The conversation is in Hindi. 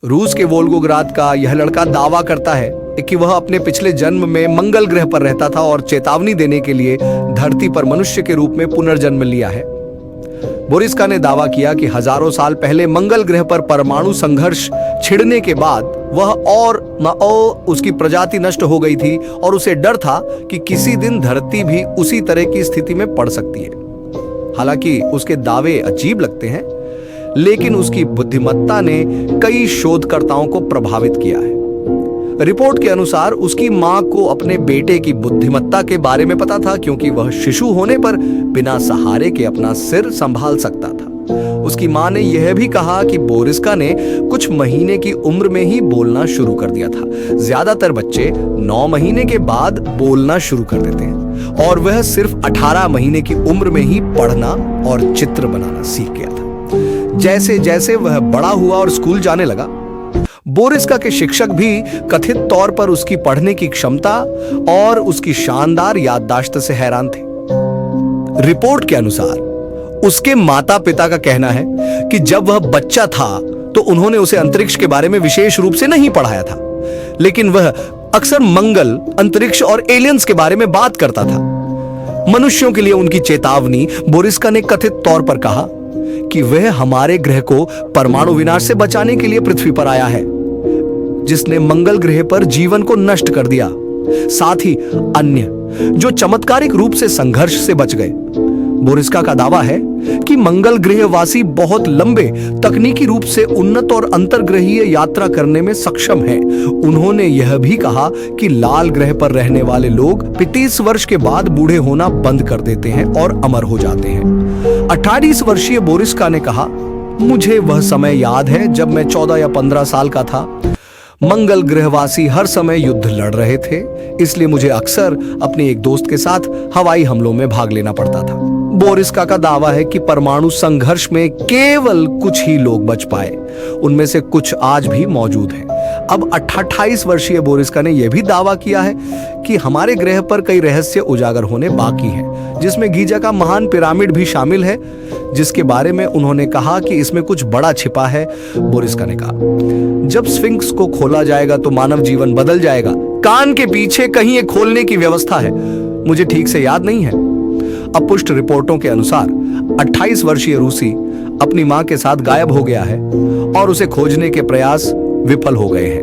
रूस के वोल्गोग्राद का यह लड़का दावा करता है कि वह अपने पिछले जन्म में मंगल ग्रह पर रहता था और चेतावनी देने के लिए धरती पर मनुष्य के रूप में पुनर्जन्म लिया है। बोरिस्का ने दावा किया कि हजारों साल पहले मंगल ग्रह पर परमाणु संघर्ष छिड़ने के बाद वह और उसकी प्रजाति नष्ट हो गई थी और उसे डर था कि किसी दिन धरती भी उसी तरह की स्थिति में पड़ सकती है। हालांकि उसके दावे अजीब लगते हैं, लेकिन उसकी बुद्धिमत्ता ने कई शोधकर्ताओं को प्रभावित किया है। रिपोर्ट के अनुसार उसकी मां को अपने बेटे की बुद्धिमत्ता के बारे में पता था, क्योंकि वह शिशु होने पर बिना सहारे के अपना सिर संभाल सकता था। उसकी मां ने यह भी कहा कि बोरिस्का ने कुछ महीने की उम्र में ही बोलना शुरू कर दिया था। ज्यादातर बच्चे 9 महीने के बाद बोलना शुरू कर देते हैं और वह सिर्फ 18 महीने की उम्र में ही पढ़ना और चित्र बनाना सीख गया था। जैसे जैसे वह बड़ा हुआ और स्कूल जाने लगा, बोरिस्का के शिक्षक भी कथित तौर पर उसकी पढ़ने की क्षमता और उसकी शानदार याददाश्त से हैरान थे। रिपोर्ट के अनुसार उसके माता पिता का कहना है कि जब वह बच्चा था तो उन्होंने उसे अंतरिक्ष के बारे में विशेष रूप से नहीं पढ़ाया था, लेकिन वह अक्सर मंगल, अंतरिक्ष और एलियंस के बारे में बात करता था। मनुष्यों के लिए उनकी चेतावनी, बोरिस्का ने कथित तौर पर कहा कि वह हमारे ग्रह को परमाणु विनाश से बचाने के लिए पृथ्वी पर आया है, जिसने मंगल ग्रह पर जीवन को नष्ट कर दिया, साथ ही अन्य जो चमत्कारिक रूप से संघर्ष से बच गए। बोरिस्का का दावा है कि मंगल ग्रहवासी बहुत लंबे तकनीकी रूप से उन्नत और अंतर्ग्रहीय यात्रा करने में सक्षम हैं। उन्होंने यह भी कहा कि लाल ग्रह पर रहने वाले लोग 35 वर्ष के बाद बूढ़े होना बंद कर देते हैं और अमर हो जाते हैं। 28 वर्षीय बोरिस्का ने कहा, मुझे वह समय याद है जब मैं 14 या 15 साल का था। मंगल ग्रहवासी हर समय युद्ध लड़ रहे थे, इसलिए मुझे अक्सर अपने एक दोस्त के साथ हवाई हमलों में भाग लेना पड़ता था। बोरिस्का का दावा है कि परमाणु संघर्ष में केवल कुछ ही लोग बच पाए, उनमें से कुछ आज भी मौजूद हैं। अब 28 वर्षीय बोरिस्का ने यह भी दावा किया है कि हमारे ग्रह पर कई रहस्य उजागर होने बाकी हैं, जिसमें गीजा का महान पिरामिड भी शामिल है, जिसके बारे में उन्होंने कहा कि इसमें कुछ बड़ा छिपा है। बोरिस्का ने कहा, जब स्फिंक्स को खोला जाएगा तो मानव जीवन बदल जाएगा। कान के पीछे कहीं एक खोलने की व्यवस्था है, मुझे ठीक से याद नहीं है। अपुष्ट रिपोर्टों के अनुसार 28 वर्षीय रूसी अपनी मां के साथ गायब हो गया है और उसे खोजने के प्रयास विफल हो गए हैं।